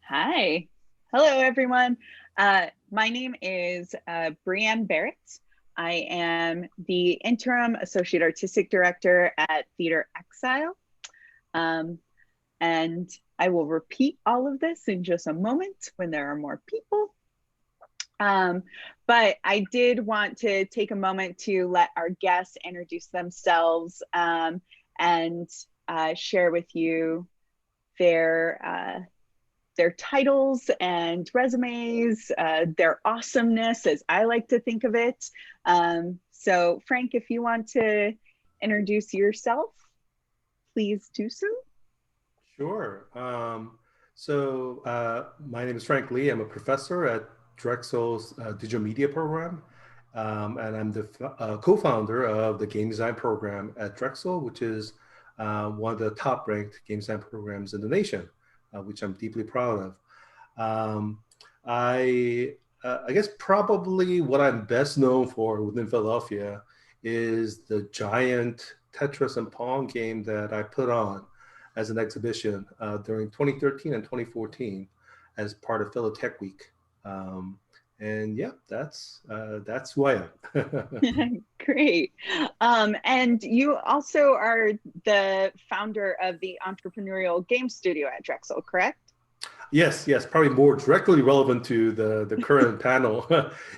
Hi. Hello, everyone. My name is Brey Ann Barrett. I am the interim associate artistic director at Theater Exile. Um, and I will repeat all of this in just a moment when there are more people. But I did want to take a moment to let our guests introduce themselves and share with you their their titles and resumes, their awesomeness, as I like to think of it. So, Frank, if you want to introduce yourself, please do so. Sure. My name is Frank Lee. I'm a professor at Drexel's digital media program. And I'm the co-founder of the game design program at Drexel, which is one of the top ranked game design programs in the nation, which I'm deeply proud of. Um, I guess probably what I'm best known for within Philadelphia is the giant Tetris and Pong game that I put on as an exhibition during 2013 and 2014 as part of Philly Tech Week. And yeah, that's who I am. Great. And you also are the founder of the Entrepreneurial Game Studio at Drexel, correct? Yes, probably more directly relevant to the current panel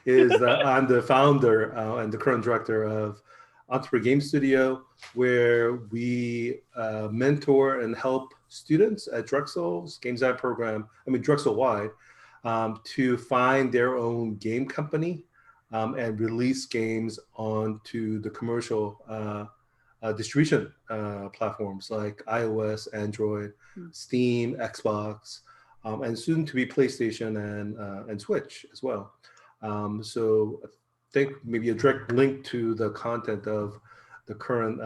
is that I'm the founder and the current director of Entrepreneurial Game Studio, where we mentor and help students at Drexel's game design program, Drexel wide, to find their own game company and release games onto the commercial distribution platforms like iOS, Android, Steam, Xbox, and soon to be PlayStation and Switch as well. So I think maybe a direct link to the content of the current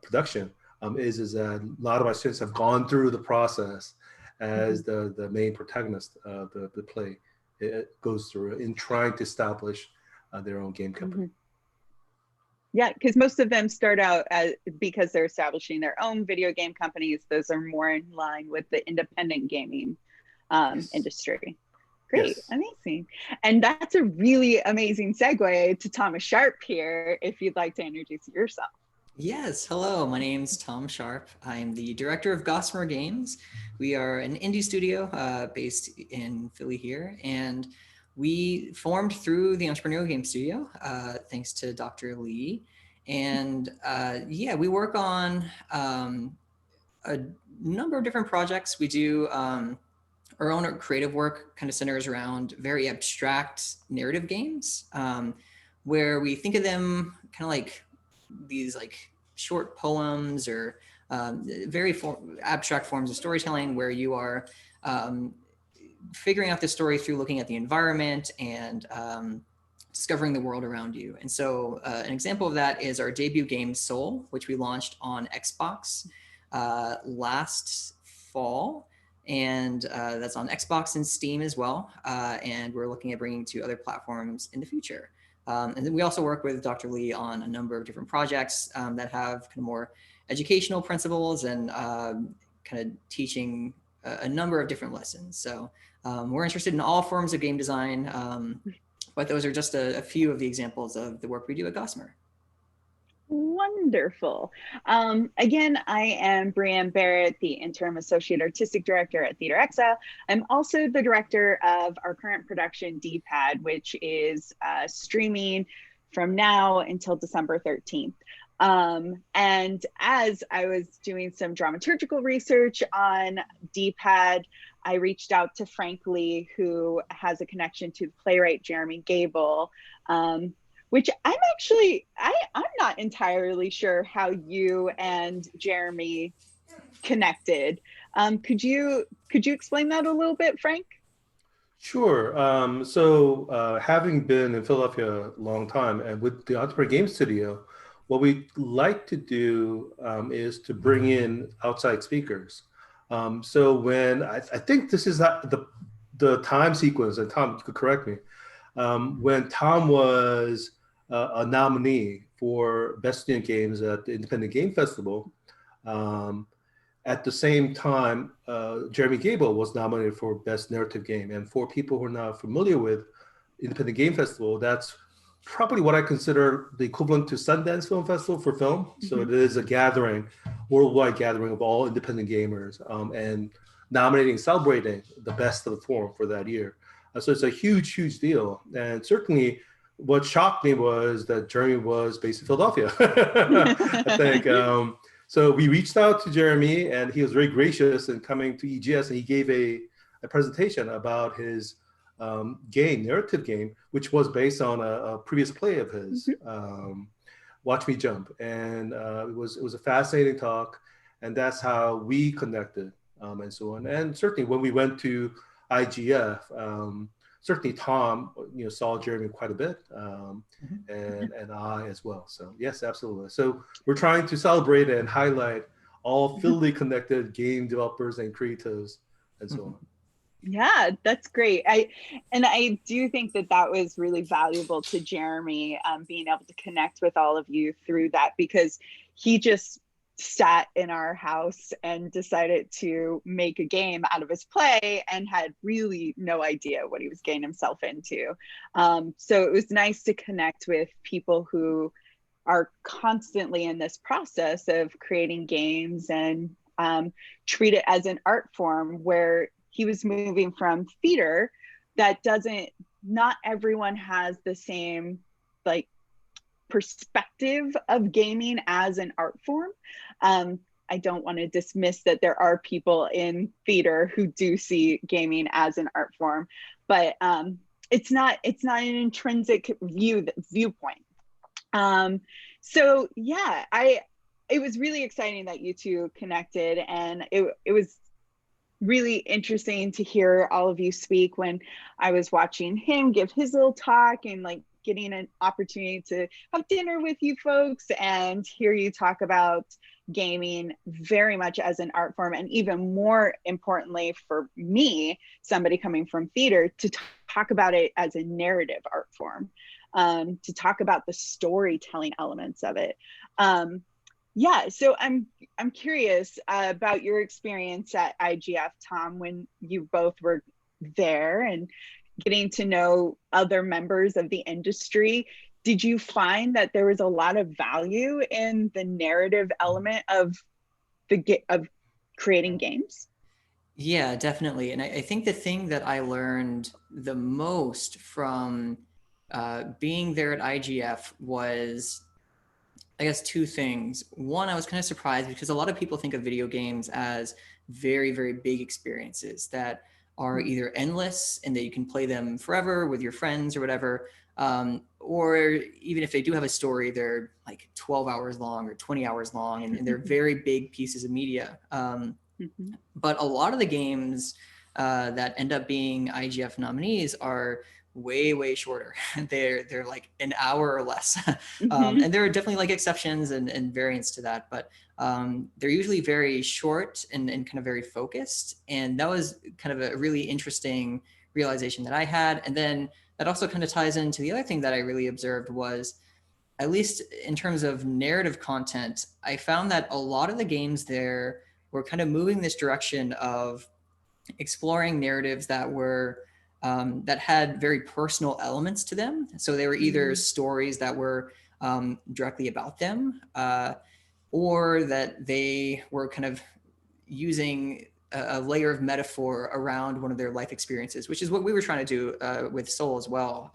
production is that a lot of our students have gone through the process as the main protagonist of the play it goes through in trying to establish their own game company. Yeah, because most of them start out as because they're establishing their own video game companies. Those are more in line with the independent gaming Yes. industry. Great, Yes. amazing. And that's a really amazing segue to Thomas Sharpe here, if you'd like to introduce yourself. Yes, hello. My name's Tom Sharpe. I'm the director of Gossamer Games. We are an indie studio based in Philly here, and we formed through the Entrepreneurial Game Studio, thanks to Dr. Lee. And yeah, we work on a number of different projects. We do our own creative work kind of centers around very abstract narrative games, where we think of them kind of like these like short poems or very abstract forms of storytelling where you are figuring out the story through looking at the environment and discovering the world around you. And so an example of that is our debut game Soul, which we launched on Xbox last fall. And that's on Xbox and Steam as well. And we're looking at bringing to other platforms in the future. And then we also work with Dr. Lee on a number of different projects that have kind of more educational principles and kind of teaching a number of different lessons. So we're interested in all forms of game design, but those are just a few of the examples of the work we do at Gossamer. Wonderful. Again, I am Brey Ann Barrett, the interim associate artistic director at Theater Exile. I'm also the director of our current production, D-Pad, which is streaming from now until December 13th. And as I was doing some dramaturgical research on D-Pad, I reached out to Frank Lee, who has a connection to the playwright Jeremy Gable. Which I'm not entirely sure how you and Jeremy connected. Could you explain that a little bit, Frank? Sure. Having been in Philadelphia a long time and with the Entrepreneur Game Studio, what we like to do is to bring in outside speakers. So when I think this is the time sequence, and Tom could correct me, when Tom was a nominee for Best Student Games at the Independent Game Festival, um, at the same time, Jeremy Gable was nominated for Best Narrative Game. And for people who are not familiar with Independent Game Festival, that's probably what I consider the equivalent to Sundance Film Festival for film. Mm-hmm. So it is a gathering, worldwide gathering of all independent gamers, and nominating, celebrating the best of the forum for that year. So it's a huge, huge deal. And certainly what shocked me was that Jeremy was based in Philadelphia, I think. So we reached out to Jeremy, and he was very gracious in coming to EGS, and he gave a presentation about his narrative game, which was based on a previous play of his, Watch Me Jump. And it was a fascinating talk, and that's how we connected, and so on. And certainly when we went to IGF, certainly Tom, saw Jeremy quite a bit, and I as well. So yes, absolutely. So we're trying to celebrate and highlight all Philly connected game developers and creatives, and so on. Yeah, that's great. I do think that was really valuable to Jeremy, being able to connect with all of you through that, because he just sat in our house and decided to make a game out of his play and had really no idea what he was getting himself into. So it was nice to connect with people who are constantly in this process of creating games and treat it as an art form, where he was moving from theater. Not everyone has the same perspective of gaming as an art form. I don't want to dismiss that there are people in theater who do see gaming as an art form, but it's not an intrinsic viewpoint. So yeah, it was really exciting that you two connected, and it was really interesting to hear all of you speak when I was watching him give his little talk, and getting an opportunity to have dinner with you folks and hear you talk about gaming very much as an art form, and even more importantly for me, somebody coming from theater, to talk about it as a narrative art form, to talk about the storytelling elements of it. Yeah, so I'm curious about your experience at IGF, Tom, when you both were there and getting to know other members of the industry. Did you find that there was a lot of value in the narrative element of creating games? Yeah, definitely. And I think the thing that I learned the most from being there at IGF was, I guess, two things. One, I was kind of surprised because a lot of people think of video games as very, very big experiences that are either endless and that you can play them forever with your friends or whatever. Or even if they do have a story, they're 12 hours long or 20 hours long, and they're very big pieces of media. But a lot of the games that end up being IGF nominees are way, way shorter. They're like an hour or less. And there are definitely exceptions and variants to that, but they're usually very short and kind of very focused. And that was kind of a really interesting realization that I had. And then that also kind of ties into the other thing that I really observed was, at least in terms of narrative content, I found that a lot of the games there were kind of moving this direction of exploring narratives that were that had very personal elements to them. So they were either stories that were directly about them, or that they were kind of using a layer of metaphor around one of their life experiences, which is what we were trying to do with Soul as well.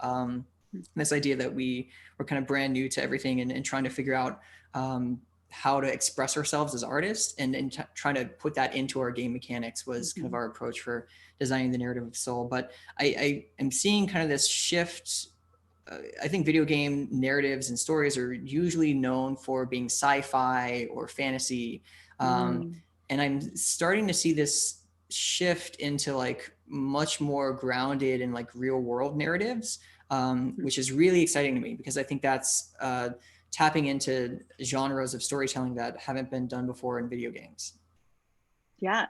This idea that we were kind of brand new to everything and trying to figure out how to express ourselves as artists and trying to put that into our game mechanics was kind of our approach for designing the narrative of Soul. But I am seeing kind of this shift. I think video game narratives and stories are usually known for being sci-fi or fantasy. And I'm starting to see this shift into much more grounded in real world narratives, which is really exciting to me because I think that's tapping into genres of storytelling that haven't been done before in video games. Yeah,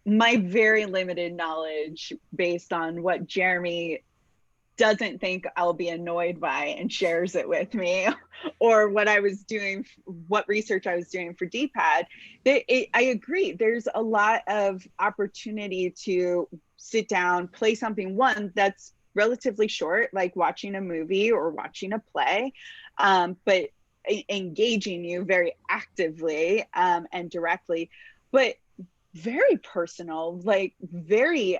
my very limited knowledge based on what Jeremy doesn't think I'll be annoyed by and shares it with me, or what I was doing, what research I was doing for DPAD. I agree. There's a lot of opportunity to sit down, play something, one that's relatively short, like watching a movie or watching a play, but engaging you very actively and directly, but very personal, like very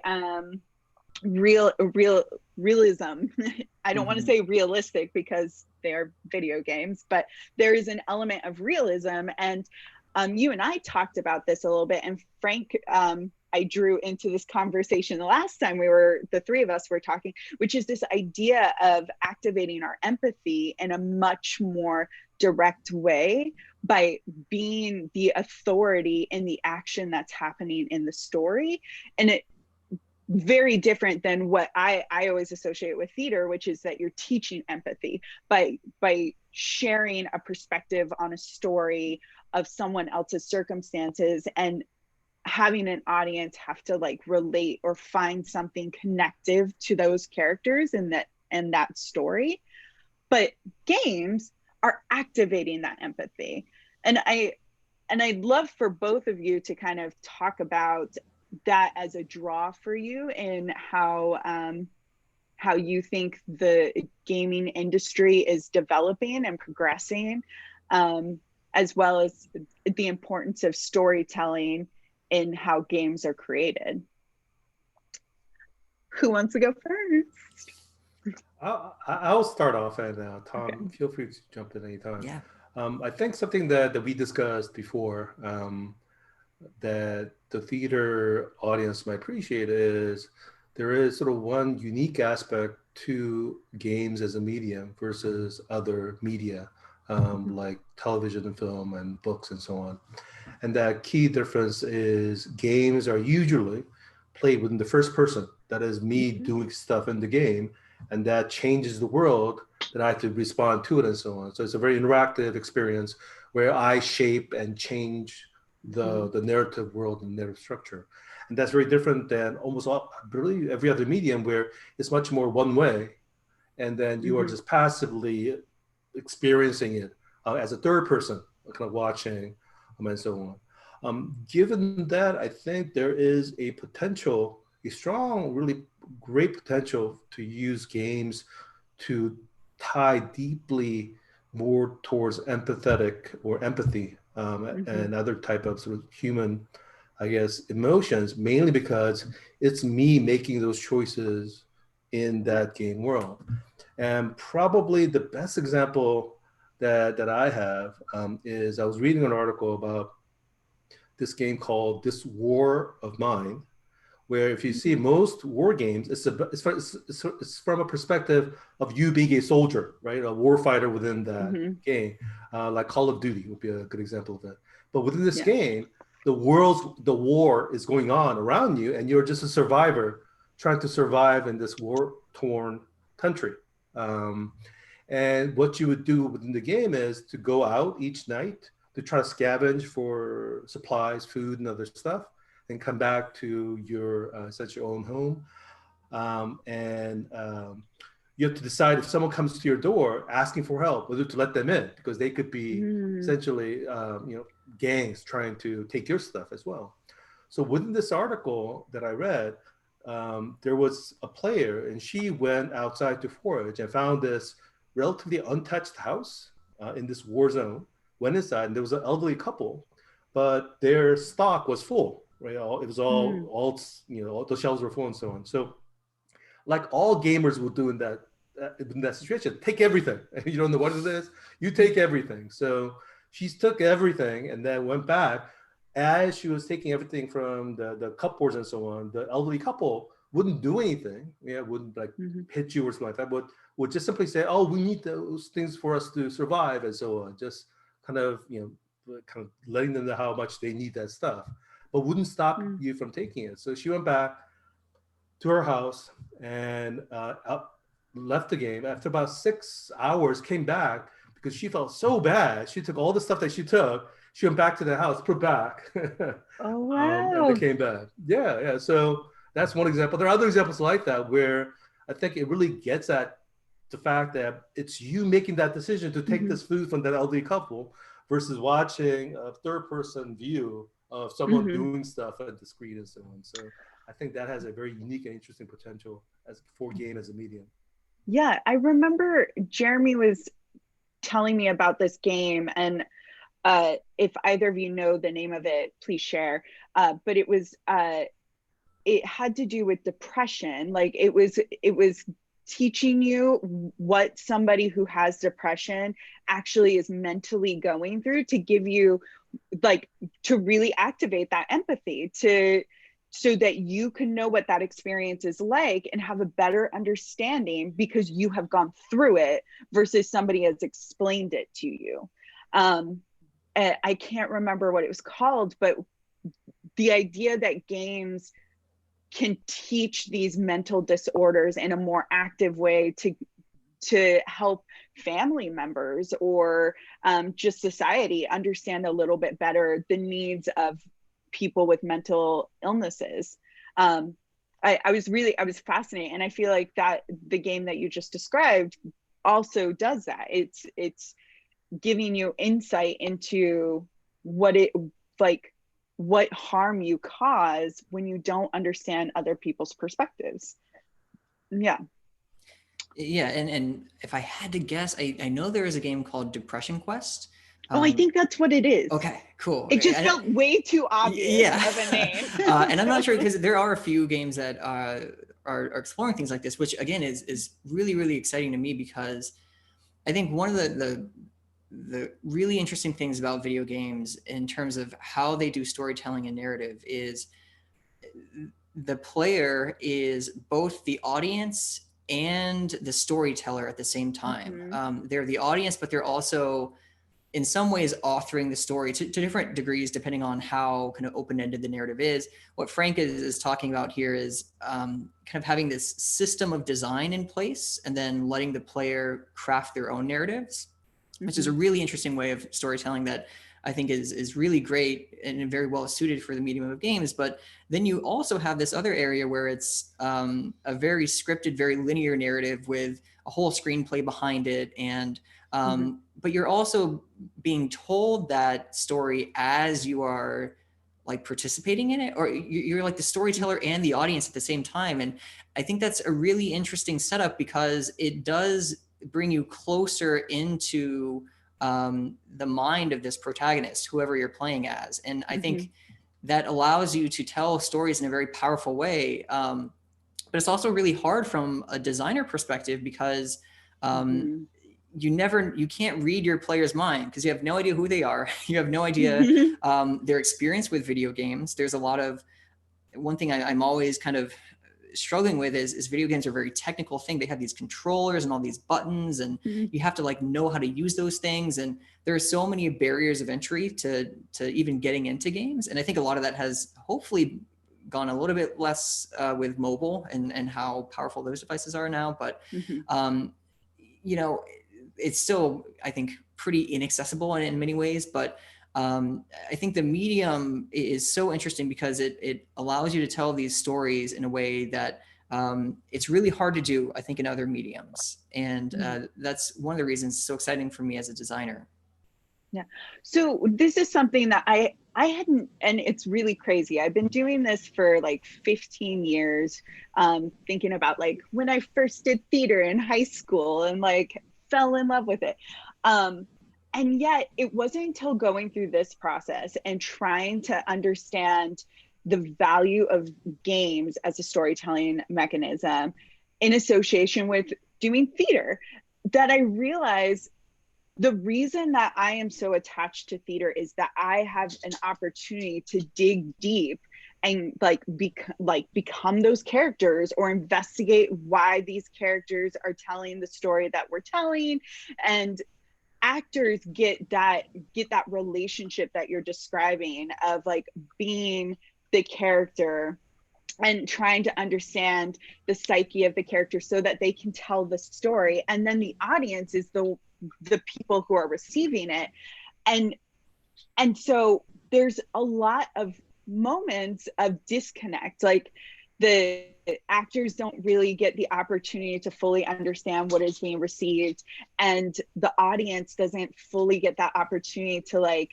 realism. I don't want to say realistic because they're video games, but there is an element of realism. And you and I talked about this a little bit, and Frank, I drew into this conversation the last time the three of us were talking, which is this idea of activating our empathy in a much more direct way by being the authority in the action that's happening in the story. And it very different than what I always associate with theater, which is that you're teaching empathy by sharing a perspective on a story of someone else's circumstances and having an audience have to like relate or find something connective to those characters in that story. But games are activating that empathy. And I'd love for both of you to kind of talk about that as a draw for you, and how you think the gaming industry is developing and progressing, as well as the importance of storytelling in how games are created. Who wants to go first? I'll start off, and Tom, Okay. feel free to jump in anytime. Yeah. I think something that we discussed before, that the theater audience might appreciate, is there is sort of one unique aspect to games as a medium versus other media, like television and film and books and so on. And that key difference is games are usually played within the first person. That is me doing stuff in the game, and that changes the world that I have to respond to it and so on. So it's a very interactive experience where I shape and change the narrative world and narrative structure. And that's very different than almost really every other medium, where it's much more one way, and then you are just passively experiencing it as a third person, kind of watching, and so on. Given that, I think there is a strong, really great potential to use games to tie deeply more towards empathetic or empathy and other type of sort of human, I guess, emotions, mainly because it's me making those choices in that game world. And probably the best example that I have is I was reading an article about this game called This War of Mine, where if you see most war games, it's from a perspective of you being a soldier, right? A war fighter within that game, like Call of Duty would be a good example of it. But within this game, the war is going on around you, and you're just a survivor trying to survive in this war-torn country. And what you would do within the game is to go out each night to try to scavenge for supplies, food, and other stuff, and come back to your essentially own home. You have to decide, if someone comes to your door asking for help, whether to let them in, because they could be essentially gangs trying to take your stuff as well. So within this article that I read, there was a player, and she went outside to forage and found this relatively untouched house in this war zone. Went inside, and there was an elderly couple, but their stock was full. Right, it was all all the shelves were full and so on. So, like all gamers will do in that situation, take everything. You don't know what it is, you take everything. So she took everything and then went back. As she was taking everything from the cupboards and so on, the elderly couple wouldn't do anything. Wouldn't like hit you or something like that. But would just simply say, "Oh, we need those things for us to survive," and so on. Just kind of letting them know how much they need that stuff, but wouldn't stop you from taking it. So she went back to her house and left the game. After about 6 hours, came back because she felt so bad. She took all the stuff that she took. She went back to the house, put back. Oh, wow. And became bad. Yeah. So that's one example. There are other examples like that where I think it really gets at the fact that it's you making that decision to take this food from that elderly couple versus watching a third person view of someone doing stuff at the screen and so on. So I think that has a very unique and interesting potential as for game as a medium. Yeah, I remember Jeremy was telling me about this game, and if either of you know the name of it, please share. But it had to do with depression. Like it was teaching you what somebody who has depression actually is mentally going through, to give you, like, to really activate that empathy, so that you can know what that experience is like and have a better understanding because you have gone through it versus somebody has explained it to you. I can't remember what it was called, but the idea that games can teach these mental disorders in a more active way to help family members or just society understand a little bit better the needs of people with mental illnesses. I was fascinated, and I feel like that the game that you just described also does that. It's giving you insight into what harm you cause when you don't understand other people's perspectives. Yeah. Yeah, and if I had to guess, I know there is a game called Depression Quest. I think that's what it is. Okay, cool. It just felt way too obvious of a name. And I'm not sure, because there are a few games that are exploring things like this, which again is really, really exciting to me, because I think one of the really interesting things about video games in terms of how they do storytelling and narrative is the player is both the audience and the storyteller at the same time. They're the audience, but they're also in some ways authoring the story to different degrees, depending on how kind of open-ended the narrative is. What Frank is talking about here is kind of having this system of design in place and then letting the player craft their own narratives, which is a really interesting way of storytelling that I think is really great and very well suited for the medium of games. But then you also have this other area where it's a very scripted, very linear narrative with a whole screenplay behind it. And but you're also being told that story as you are like participating in it, or you're like the storyteller and the audience at the same time. And I think that's a really interesting setup, because it does bring you closer into the mind of this protagonist, whoever you're playing as. And I think that allows you to tell stories in a very powerful way. But it's also really hard from a designer perspective, because you can't read your player's mind, because you have no idea who they are. You have no idea their experience with video games. There's a lot of, one thing I'm always kind of struggling with is video games are a very technical thing. They have these controllers and all these buttons, and you have to like know how to use those things. And there are so many barriers of entry to even getting into games. And I think a lot of that has hopefully gone a little bit less with mobile and how powerful those devices are now. But you know, it's still, I think, pretty inaccessible in many ways. But I think the medium is so interesting because it allows you to tell these stories in a way that it's really hard to do, I think, in other mediums. And that's one of the reasons it's so exciting for me as a designer. Yeah. So this is something that I hadn't, and it's really crazy. I've been doing this for like 15 years, thinking about like when I first did theater in high school and like fell in love with it. And yet it wasn't until going through this process and trying to understand the value of games as a storytelling mechanism in association with doing theater that I realized the reason that I am so attached to theater is that I have an opportunity to dig deep and become those characters or investigate why these characters are telling the story that we're telling. And actors get that relationship that you're describing of like being the character and trying to understand the psyche of the character so that they can tell the story. And then the audience is the people who are receiving it. And so there's a lot of moments of disconnect. Like the actors don't really get the opportunity to fully understand what is being received, and the audience doesn't fully get that opportunity to like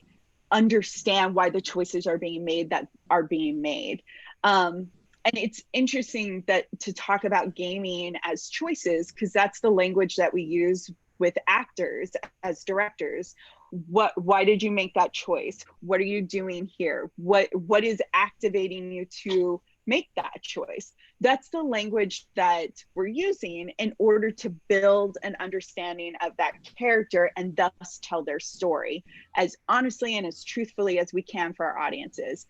understand why the choices are being made that are being made. And it's interesting that to talk about gaming as choices, because that's the language that we use with actors as directors. Why did you make that choice? What are you doing here? What is activating you to make that choice? That's the language that we're using in order to build an understanding of that character and thus tell their story as honestly and as truthfully as we can for our audiences.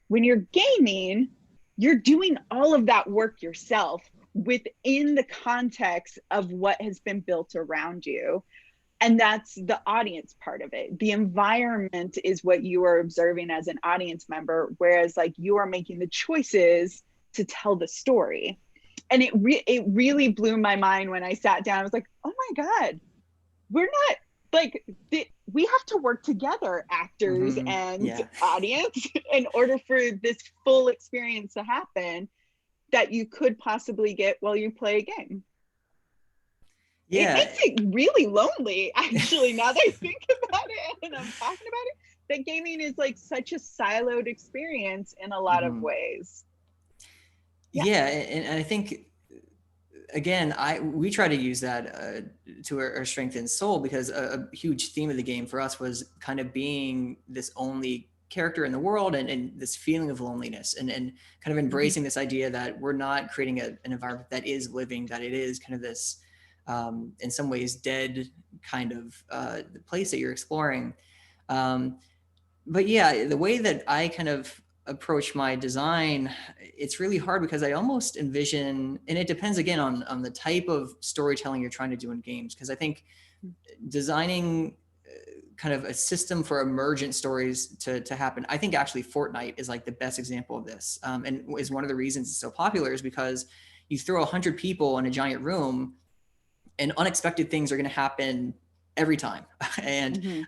When you're gaming, you're doing all of that work yourself within the context of what has been built around you. And that's the audience part of it. The environment is what you are observing as an audience member, whereas like you are making the choices to tell the story. And it really blew my mind when I sat down. I was like, oh my God, we're not like, we have to work together, actors and audience, in order for this full experience to happen that you could possibly get while you play a game. It makes it really lonely, actually, now that I think about it and I'm talking about it, that gaming is like such a siloed experience in a lot of ways. And I think, again, we try to use that to our strength and soul, because a huge theme of the game for us was kind of being this only character in the world and this feeling of loneliness and kind of embracing this idea that we're not creating an environment that is living, that it is kind of this in some ways dead kind of place that you're exploring. But yeah, the way that I kind of approach my design, it's really hard because I almost envision, and it depends again on the type of storytelling you're trying to do in games. Because I think designing kind of a system for emergent stories to happen, I think actually Fortnite is like the best example of this, and is one of the reasons it's so popular, is because you throw 100 people in a giant room and unexpected things are going to happen every time. And you're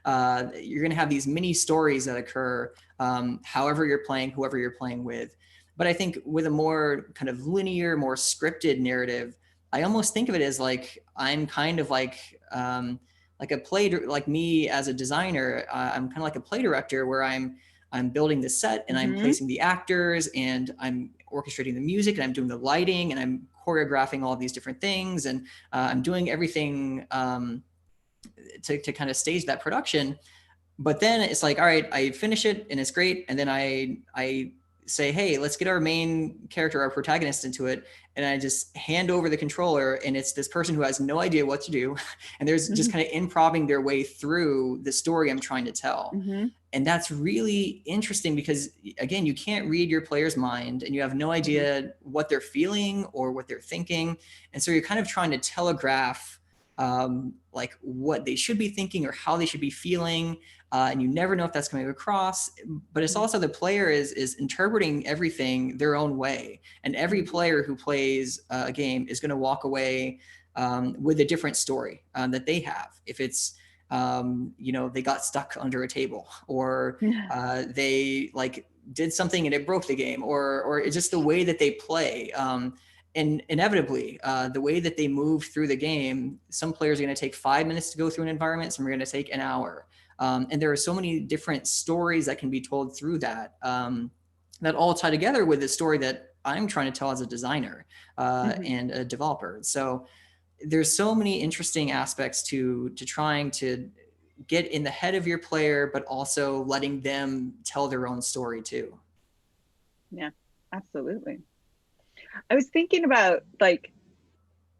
going to have these mini stories that occur, however you're playing, whoever you're playing with. But I think with a more kind of linear, more scripted narrative, I almost think of it as like, I'm kind of like a play, like me as a designer, I'm kind of like a play director where I'm building the set and I'm placing the actors and I'm orchestrating the music and I'm doing the lighting and I'm choreographing all of these different things. And I'm doing everything to kind of stage that production. But then it's like, all right, I finish it and it's great. And then I say, hey, let's get our main character, our protagonist, into it. And I just hand over the controller and it's this person who has no idea what to do. And there's just kind of improvising their way through the story I'm trying to tell. And that's really interesting because, again, you can't read your player's mind and you have no idea what they're feeling or what they're thinking. And so you're kind of trying to telegraph like what they should be thinking or how they should be feeling. And you never know if that's coming across, but it's also the player is interpreting everything their own way. And every player who plays a game is going to walk away with a different story that they have. If it's, they got stuck under a table, or they like did something and it broke the game, or it's just the way that they play. And inevitably, the way that they move through the game, some players are going to take 5 minutes to go through an environment, some are going to take an hour. And there are so many different stories that can be told through that, that all tie together with the story that I'm trying to tell as a designer and a developer. So there's so many interesting aspects to trying to get in the head of your player, but also letting them tell their own story too. Yeah, absolutely. I was thinking about like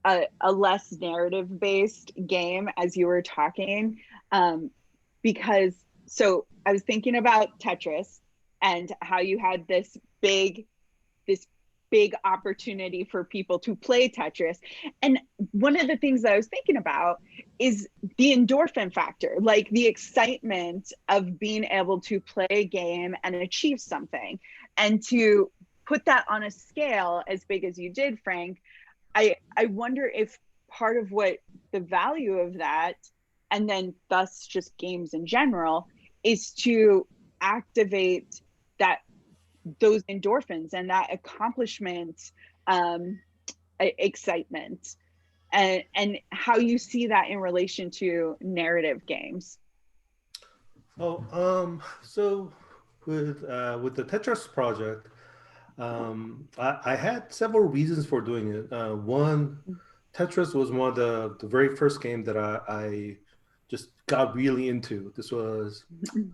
a less narrative based game as you were talking, because so I was thinking about Tetris and how you had this big opportunity for people to play Tetris. And one of the things that I was thinking about is the endorphin factor, like the excitement of being able to play a game and achieve something. And to put that on a scale as big as you did, Frank, I wonder if part of what the value of that, and then thus just games in general, is to activate that those endorphins and that accomplishment, excitement, and how you see that in relation to narrative games. So with the Tetris project, I had several reasons for doing it. One, Tetris was one of the very first game that I just got really into. This was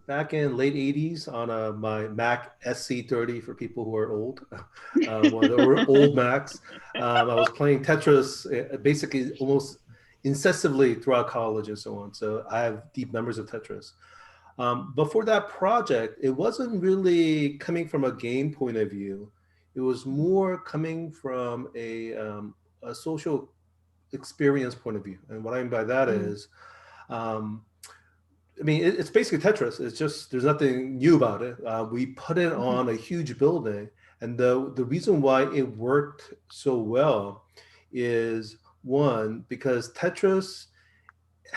back in late 80s on my Mac SC30 for people who are old. One of the old Macs. I was playing Tetris basically almost incessantly throughout college and so on. So I have deep memories of Tetris. But for that project, it wasn't really coming from a game point of view. It was more coming from a social experience point of view. And what I mean by that is, I mean, it's basically Tetris. It's just, there's nothing new about it. We put it on a huge building. And the reason why it worked so well is, one, because Tetris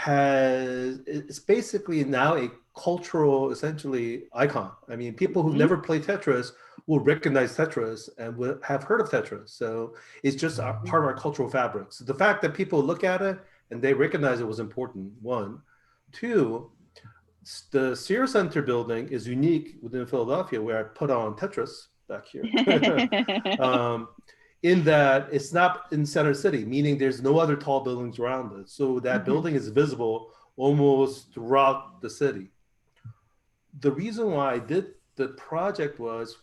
it's basically now a cultural, essentially, icon. I mean, people who've never played Tetris will recognize Tetris and will have heard of Tetris. So it's just part of our cultural fabric. So the fact that people look at it and they recognize it was important, one. Two, the Sears Center building is unique within Philadelphia, where I put on Tetris back here. In that it's not in Center City, meaning there's no other tall buildings around it. So that building is visible almost throughout the city. The reason why I did the project was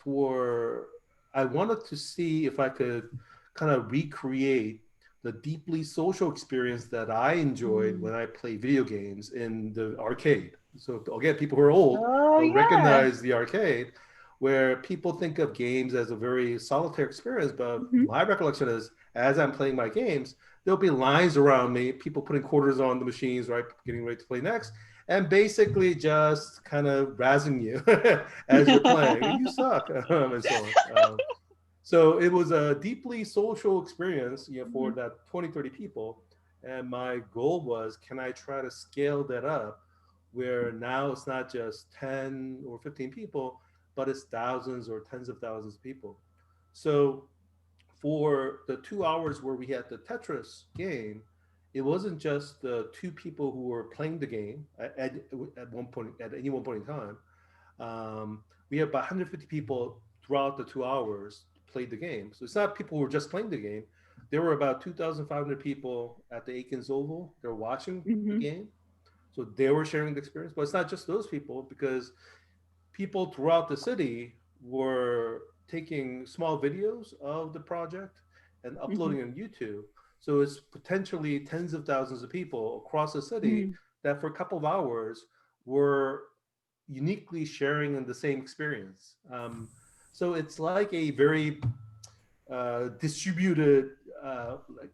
I wanted to see if I could kind of recreate the deeply social experience that I enjoyed when I played video games in the arcade. So again, people who are old will recognize the arcade, where people think of games as a very solitary experience. But my recollection is, as I'm playing my games, there'll be lines around me, people putting quarters on the machines, right, getting ready to play next, and basically just kind of razzing you as you're playing. You suck, and so on. So it was a deeply social experience, for that 20, 30 people. And my goal was, can I try to scale that up where now it's not just 10 or 15 people, but it's thousands or tens of thousands of people. So for the 2 hours where we had the Tetris game, it wasn't just the two people who were playing the game at any one point in time. We had about 150 people throughout the 2 hours played the game. So it's not people who were just playing the game. There were about 2,500 people at the Aikens Oval. They're watching the game. So they were sharing the experience. But it's not just those people, because people throughout the city were taking small videos of the project and uploading on YouTube. So it's potentially tens of thousands of people across the city that for a couple of hours were uniquely sharing in the same experience. So it's like a very distributed,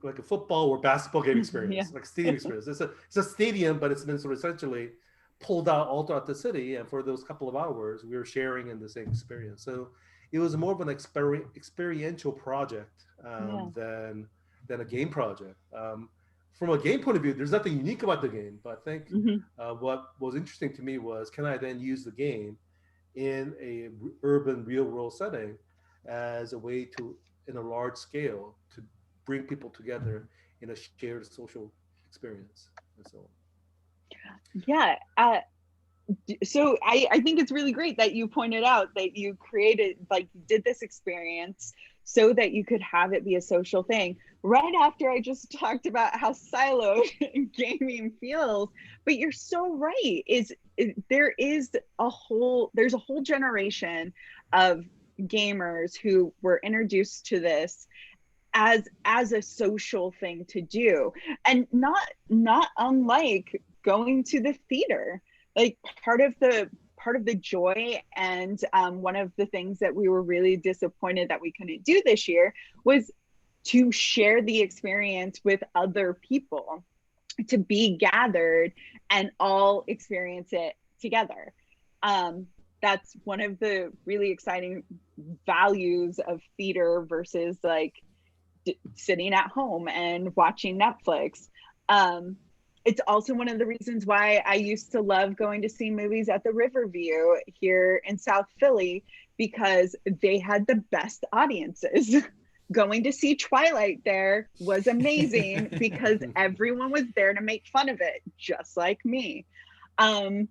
like a football or basketball game experience, like stadium experience. It's a stadium, but it's been sort of essentially pulled out all throughout the city, and for those couple of hours we were sharing in the same experience. So it was more of an experiential project than a game project. From a game point of view, there's nothing unique about the game, but I think what was interesting to me was, can I then use the game in a urban real world setting as a way to, in a large scale, to bring people together in a shared social experience and so on. Yeah. So I think it's really great that you pointed out that you created, like, you did this experience so that you could have it be a social thing right after I just talked about how siloed gaming feels. But you're so right, there's a whole generation of gamers who were introduced to this as a social thing to do, and not unlike going to the theater. Like, part of the joy, and one of the things that we were really disappointed that we couldn't do this year was to share the experience with other people, to be gathered and all experience it together. That's one of the really exciting values of theater versus like sitting at home and watching Netflix. It's also one of the reasons why I used to love going to see movies at the Riverview here in South Philly, because they had the best audiences. Going to see Twilight there was amazing because everyone was there to make fun of it, just like me. And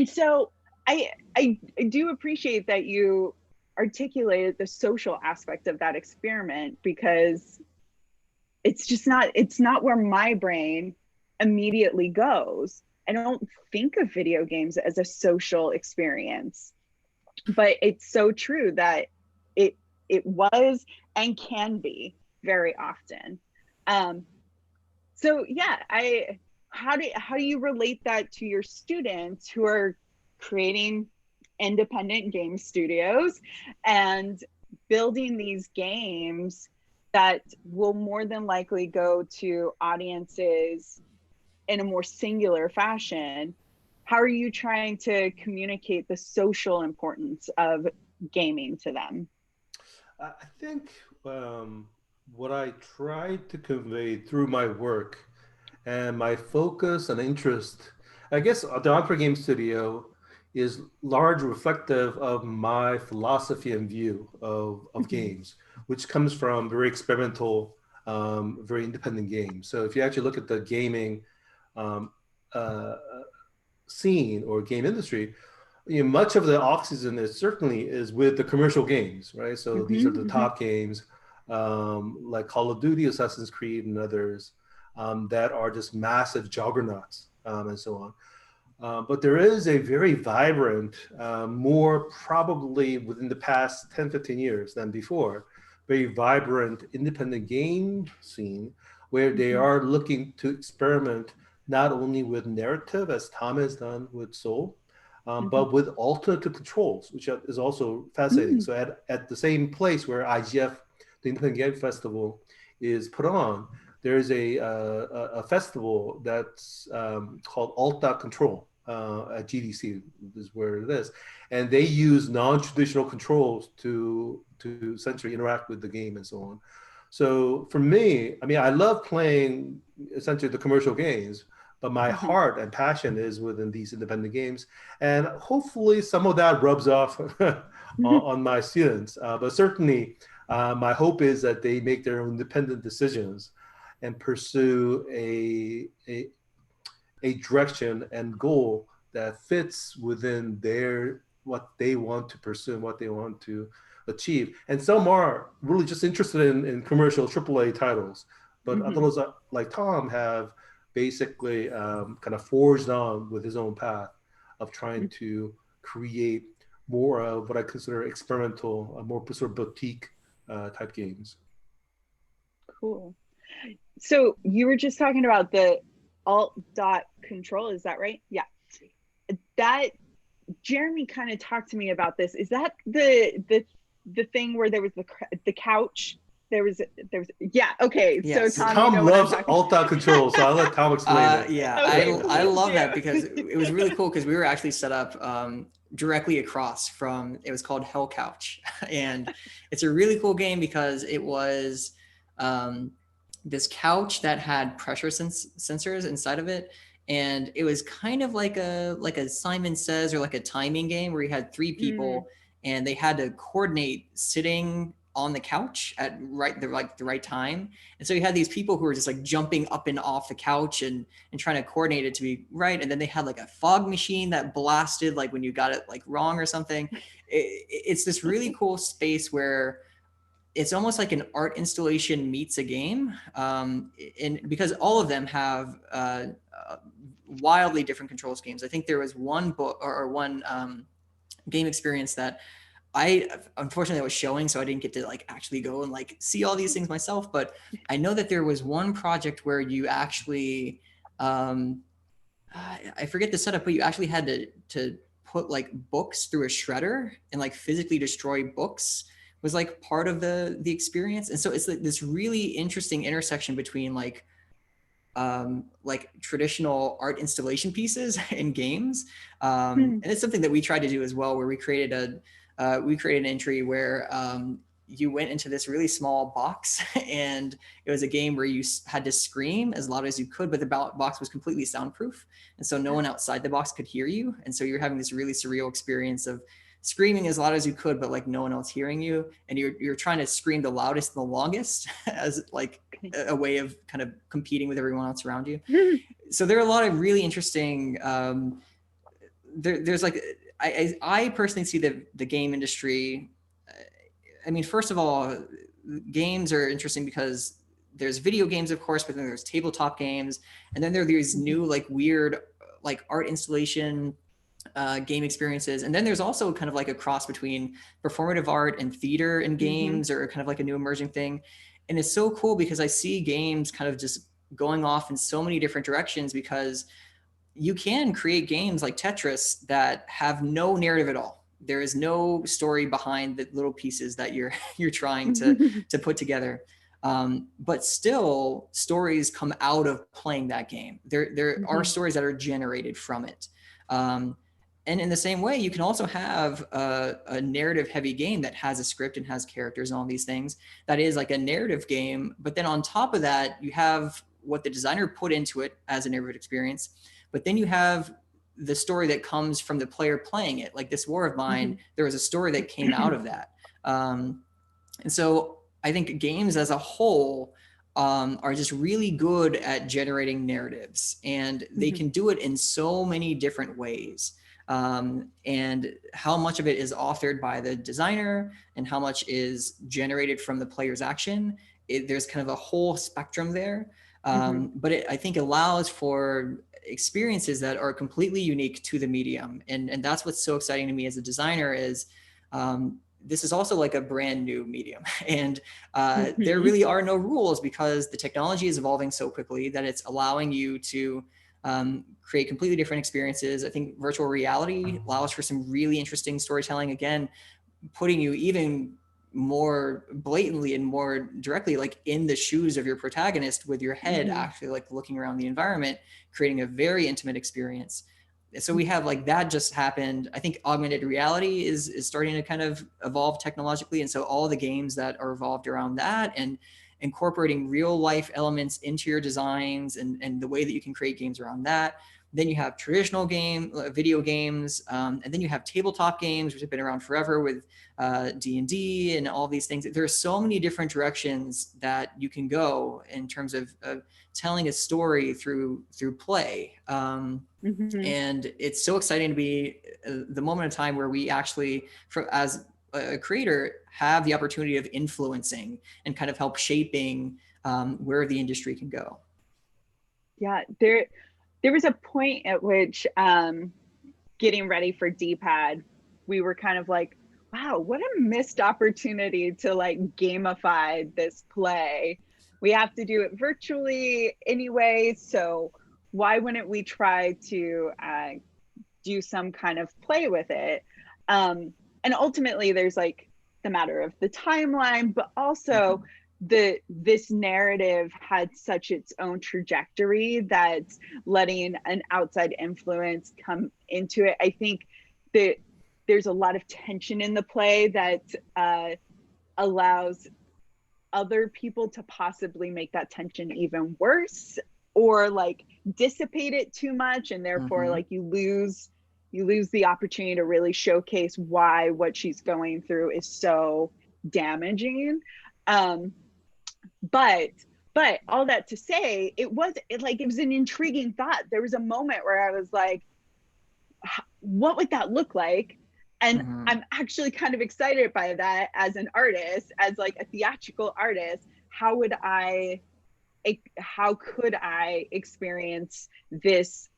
so I do appreciate that you articulated the social aspect of that experiment, because it's not where my brain immediately goes. I don't think of video games as a social experience, but it's so true that it was and can be very often. So yeah, how do you relate that to your students who are creating independent game studios and building these games that will more than likely go to audiences in a more singular fashion? How are you trying to communicate the social importance of gaming to them? I think what I try to convey through my work and my focus and interest, I guess the Entrepreneurial Game Studio is large reflective of my philosophy and view of games, which comes from very experimental, very independent games. So if you actually look at the gaming scene or game industry, much of the off-season is with the commercial games, right? So these are the top games, like Call of Duty, Assassin's Creed, and others that are just massive juggernauts and so on. But there is a very vibrant, more probably within the past 10, 15 years than before, very vibrant independent game scene where they are looking to experiment not only with narrative, as Tom has done with Soul, but with alternative controls, which is also fascinating. So at the same place where IGF, the Independent Game Festival, is put on, there is a festival that's called Alt.Control at GDC, is where it is. And they use non-traditional controls to essentially interact with the game and so on. So for me, I mean, I love playing essentially the commercial games, but my heart and passion is within these independent games. And hopefully some of that rubs off on my students. But certainly my hope is that they make their own independent decisions and pursue a direction and goal that fits within what they want to pursue, what they want to achieve. And some are really just interested in commercial AAA titles, but others like Tom have basically kind of forged on with his own path of trying to create more of what I consider experimental, more sort of boutique type games. Cool. So you were just talking about the alt.control, is that right? Yeah. That Jeremy kind of talked to me about this. Is that the thing where there was the couch? There was yeah, okay. Yes. So Tom loves alt.control, so I'll let Tom explain it. Yeah, Okay, I love that because it was really cool because we were actually set up directly across from, it was called Hell Couch. And it's a really cool game because it was this couch that had pressure sensors inside of it. And it was kind of like a Simon Says or like a timing game where you had three people and they had to coordinate sitting on the couch at the right time. And so you had these people who were just like jumping up and off the couch and trying to coordinate it to be right. And then they had like a fog machine that blasted like when you got it like wrong or something. It's this really cool space where it's almost like an art installation meets a game. And because all of them have wildly different control schemes. I think there was one book or one game experience that unfortunately I was showing, so I didn't get to like actually go and like see all these things myself. But I know that there was one project where you actually, I forget the setup, but you actually had to put like books through a shredder and like physically destroy books was like part of the experience. And so it's like this really interesting intersection between like traditional art installation pieces in games. And it's something that we tried to do as well, where we created an entry where you went into this really small box and it was a game where you had to scream as loud as you could, but the box was completely soundproof. And so no one outside the box could hear you. And so you're having this really surreal experience of screaming as loud as you could, but like no one else hearing you, and you're trying to scream the loudest and the longest as like a way of kind of competing with everyone else around you. So there are a lot of really interesting there's like I personally see the game industry. I mean, first of all, games are interesting because there's video games, of course, but then there's tabletop games, and then there are these new like weird like art installation game experiences, and then there's also kind of like a cross between performative art and theater and games, or kind of like a new emerging thing. And it's so cool because I see games kind of just going off in so many different directions, because you can create games like Tetris that have no narrative at all. There is no story behind the little pieces that you're trying to put together. But still, stories come out of playing that game. There are stories that are generated from it. And in the same way, you can also have a narrative heavy game that has a script and has characters and all these things. That is like a narrative game. But then on top of that, you have what the designer put into it as a narrative experience. But then you have the story that comes from the player playing it. Like this War of Mine, there was a story that came out of that. And so I think games as a whole are just really good at generating narratives, and they can do it in so many different ways. And how much of it is authored by the designer and how much is generated from the player's action. There's kind of a whole spectrum there. But it, I think, allows for experiences that are completely unique to the medium. And that's what's so exciting to me as a designer is this is also like a brand new medium. And there really are no rules, because the technology is evolving so quickly that it's allowing you to create completely different experiences. I think virtual reality allows for some really interesting storytelling, again, putting you even more blatantly and more directly like in the shoes of your protagonist, with your head actually like looking around the environment, creating a very intimate experience. So we have like that just happened. I think augmented reality is starting to kind of evolve technologically. And so all the games that are evolved around that and incorporating real life elements into your designs and the way that you can create games around that. Then you have traditional video games, and then you have tabletop games, which have been around forever with D&D and all these things. There are so many different directions that you can go in terms of telling a story through play. And it's so exciting to be the moment of time where we actually, as a creator, have the opportunity of influencing and kind of help shaping where the industry can go. Yeah, there was a point at which getting ready for D-Pad, we were kind of like, wow, what a missed opportunity to like gamify this play. We have to do it virtually anyway, so why wouldn't we try to do some kind of play with it? And ultimately there's like the matter of the timeline, but also this narrative had such its own trajectory that letting an outside influence come into it, I think that there's a lot of tension in the play that allows other people to possibly make that tension even worse, or like dissipate it too much, and therefore like you lose the opportunity to really showcase why what she's going through is so damaging. But all that to say, it was an intriguing thought. There was a moment where I was like, what would that look like? And I'm actually kind of excited by that as an artist, as like a theatrical artist. How could I experience this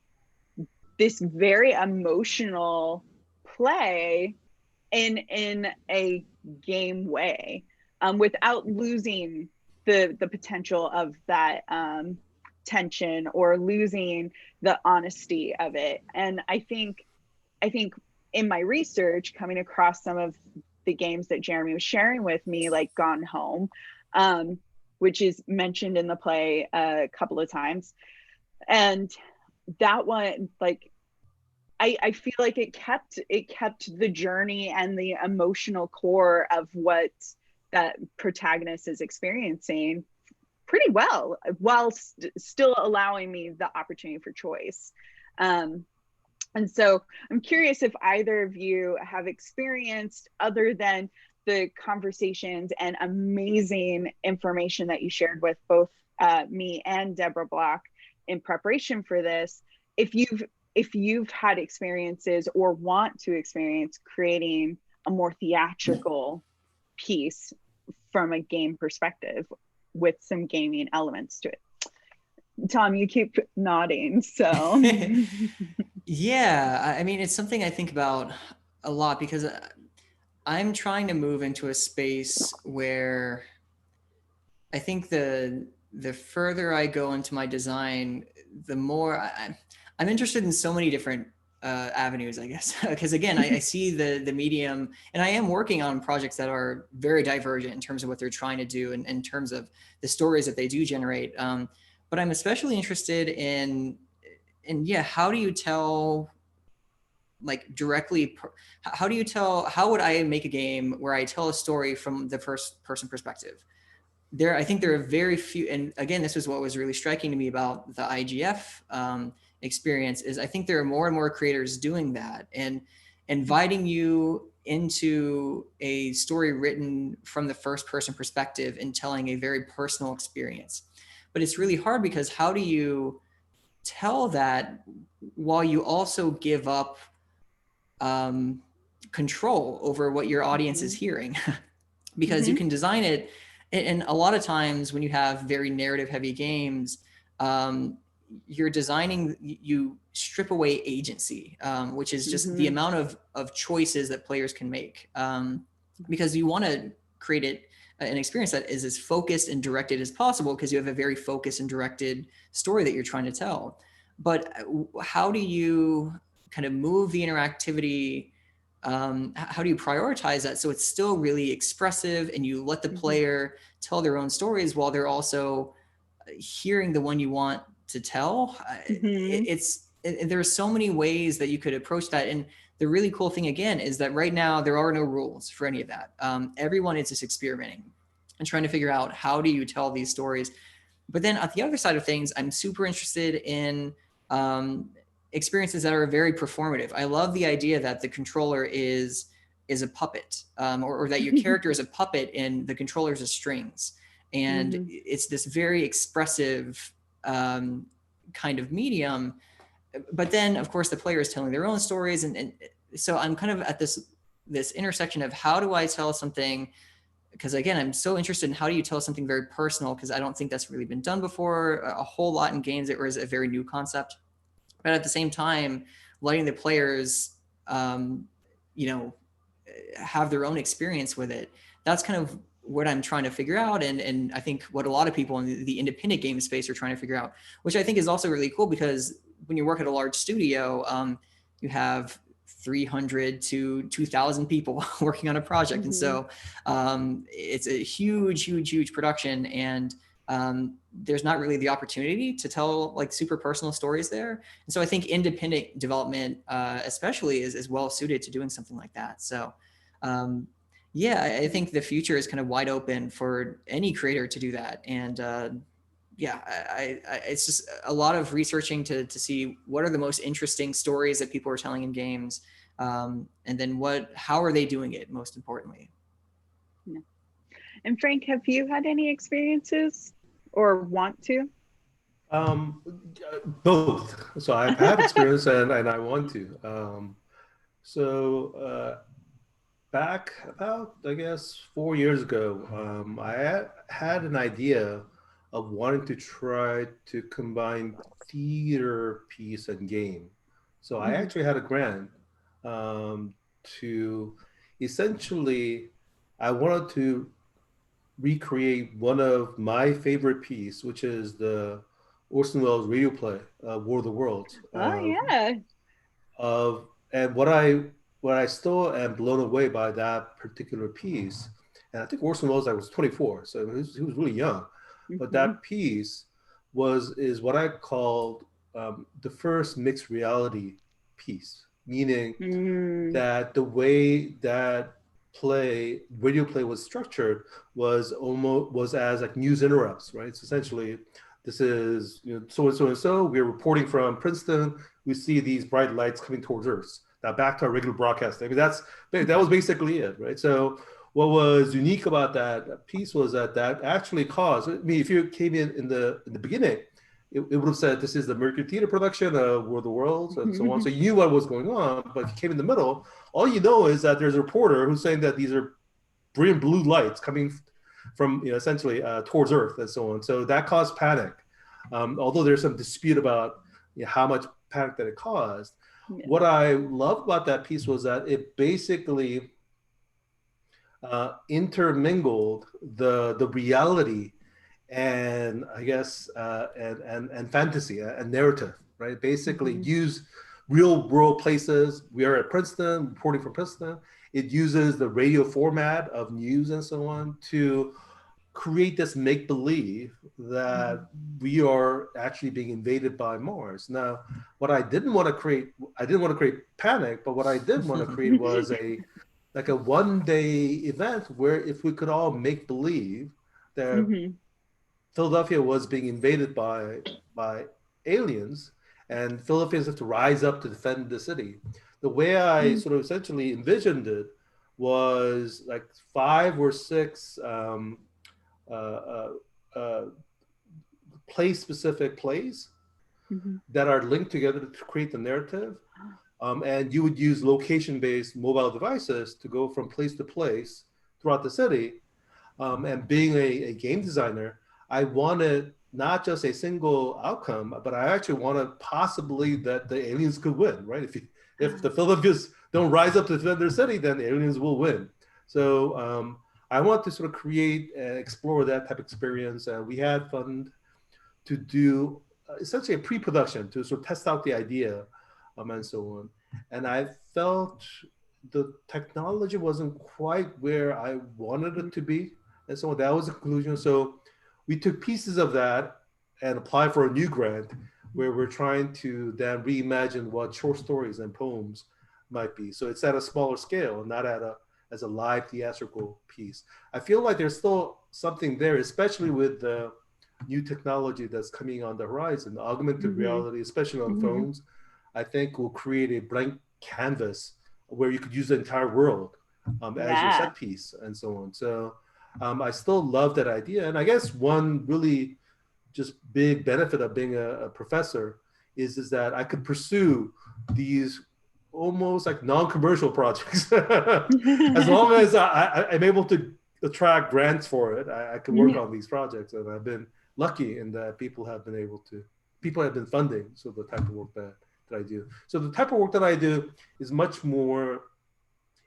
very emotional play in a game way, without losing the potential of that tension or losing the honesty of it. And I think in my research, coming across some of the games that Jeremy was sharing with me, like Gone Home, which is mentioned in the play a couple of times, and that one, like, I feel like it kept the journey and the emotional core of what that protagonist is experiencing pretty well, while still allowing me the opportunity for choice. And so I'm curious if either of you have experienced, other than the conversations and amazing information that you shared with both me and Deborah Block in preparation for this, if you've had experiences or want to experience creating a more theatrical piece from a game perspective with some gaming elements to it. Tom, you keep nodding, so. Yeah, I mean, it's something I think about a lot because I'm trying to move into a space where I think the further I go into my design, the more I'm interested in so many different avenues, I guess. Because again, I see the medium, and I am working on projects that are very divergent in terms of what they're trying to do and in terms of the stories that they do generate. But I'm especially interested in yeah, how do you tell, like, directly, how would I make a game where I tell a story from the first person perspective? I think there are very few, and again, this is what was really striking to me about the IGF experience, is I think there are more and more creators doing that and inviting you into a story written from the first person perspective and telling a very personal experience. But it's really hard because how do you tell that while you also give up control over what your audience is hearing? Because you can design it, and a lot of times when you have very narrative heavy games, you're designing, you strip away agency, which is just the amount of choices that players can make, because you want to create an experience that is as focused and directed as possible because you have a very focused and directed story that you're trying to tell. But how do you kind of move the interactivity? How do you prioritize that so it's still really expressive and you let the player tell their own stories while they're also hearing the one you want to tell? There are so many ways that you could approach that. And the really cool thing, again, is that right now there are no rules for any of that. Everyone is just experimenting and trying to figure out how do you tell these stories. But then at the other side of things, I'm super interested in experiences that are very performative. I love the idea that the controller is a puppet, or that your character is a puppet and the controller is a strings. And it's this very expressive kind of medium. But then, of course, the player is telling their own stories. And so I'm kind of at this intersection of how do I tell something? Because again, I'm so interested in how do you tell something very personal, because I don't think that's really been done before a whole lot in games. It was a very new concept. But at the same time, letting the players, have their own experience with it. That's kind of what I'm trying to figure out. And I think what a lot of people in the independent game space are trying to figure out, which I think is also really cool, because when you work at a large studio, you have 300 to 2,000 people working on a project. And so it's a huge production. And there's not really the opportunity to tell like super personal stories there. And so I think independent development, especially is well suited to doing something like that. So yeah, I think the future is kind of wide open for any creator to do that. And yeah, it's just a lot of researching to see what are the most interesting stories that people are telling in games. And then how are they doing it, most importantly. Yeah. And Frank, have you had any experiences or want to? Both. So I've had experience and I want to. Back about, I guess, 4 years ago, I had an idea of wanting to try to combine theater piece and game. So I actually had a grant to essentially, I wanted to recreate one of my favorite piece, which is the Orson Welles radio play, War of the Worlds. And What I still am blown away by that particular piece, and I think Orson Welles was 24, so he was really young. But that piece is what I called the first mixed reality piece, meaning that the way that radio play was structured was as like news interrupts, right? So essentially, this is, so and so and so. We're reporting from Princeton. We see these bright lights coming towards Earth. Now back to our regular broadcasting. I mean, that was basically it, right? So what was unique about that piece was that actually caused. I mean, if you came in the beginning, it would have said this is the Mercury Theater production of War of the Worlds and so on. So you knew what was going on. But if you came in the middle, all you know is that there's a reporter who's saying that these are brilliant blue lights coming from essentially towards Earth and so on. So that caused panic. Although there's some dispute about how much panic that it caused. Yeah. What I loved about that piece was that it basically intermingled the reality and I guess and fantasy and narrative, right? Basically use real world places. We are at Princeton, reporting from Princeton. It uses the radio format of news and so on to create this make-believe that we are actually being invaded by Mars. Now, what I didn't want to create panic, but what I did want to create was a one-day event where if we could all make believe that Philadelphia was being invaded by aliens and Philadelphians have to rise up to defend the city. The way I sort of essentially envisioned it was like 5 or 6 place-specific plays that are linked together to create the narrative. And you would use location-based mobile devices to go from place to place throughout the city. And being a game designer, I wanted not just a single outcome, but I actually wanted possibly that the aliens could win, right? If the Philadelphians don't rise up to defend their city, then the aliens will win. So I want to sort of create and explore that type of experience. We had fun to do essentially a pre-production to sort of test out the idea and so on. And I felt the technology wasn't quite where I wanted it to be. And so that was the conclusion. So we took pieces of that and applied for a new grant where we're trying to then reimagine what short stories and poems might be. So it's at a smaller scale, not as a live theatrical piece. I feel like there's still something there, especially with the new technology that's coming on the horizon, augmented reality, especially on phones, I think will create a blank canvas where you could use the entire world as your set piece and so on. So I still love that idea. And I guess one really just big benefit of being a professor is that I could pursue these almost like non-commercial projects. As long as I'm able to attract grants for it, I can work on these projects. And I've been lucky in that people have been funding so the type of work that I do. So the type of work that I do is much more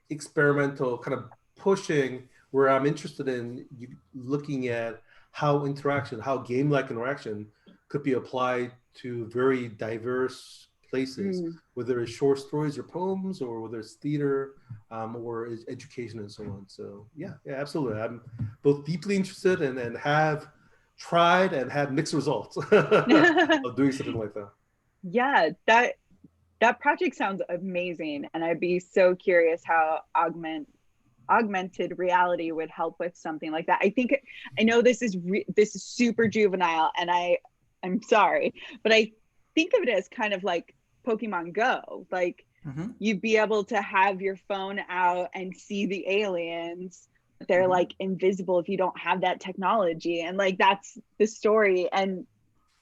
experimental, kind of pushing where I'm interested in looking at how game-like interaction could be applied to very diverse places, whether it's short stories or poems, or whether it's theater or education and so on. So yeah, absolutely. I'm both deeply interested and have tried and had mixed results of doing something like that. Yeah, that project sounds amazing. And I'd be so curious how augmented reality would help with something like that. I know this is super juvenile, and I'm sorry, but I think of it as kind of like Pokemon Go. Like you'd be able to have your phone out and see the aliens. They're like invisible if you don't have that technology, and like that's the story. And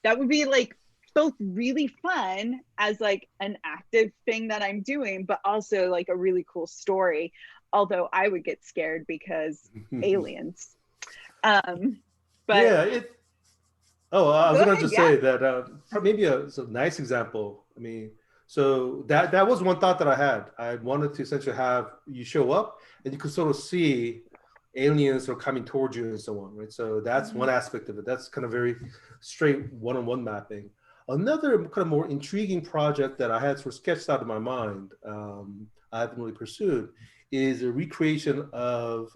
that would be like both really fun as like an active thing that I'm doing, but also like a really cool story. Although I would get scared because aliens. But yeah, I was going to just say that maybe a nice example. I mean, so that was one thought that I had. I wanted to essentially have you show up and you could sort of see aliens are coming towards you and so on, right? So that's one aspect of it. That's kind of very straight one-on-one mapping. Another kind of more intriguing project that I had sort of sketched out in my mind, I haven't really pursued, is a recreation of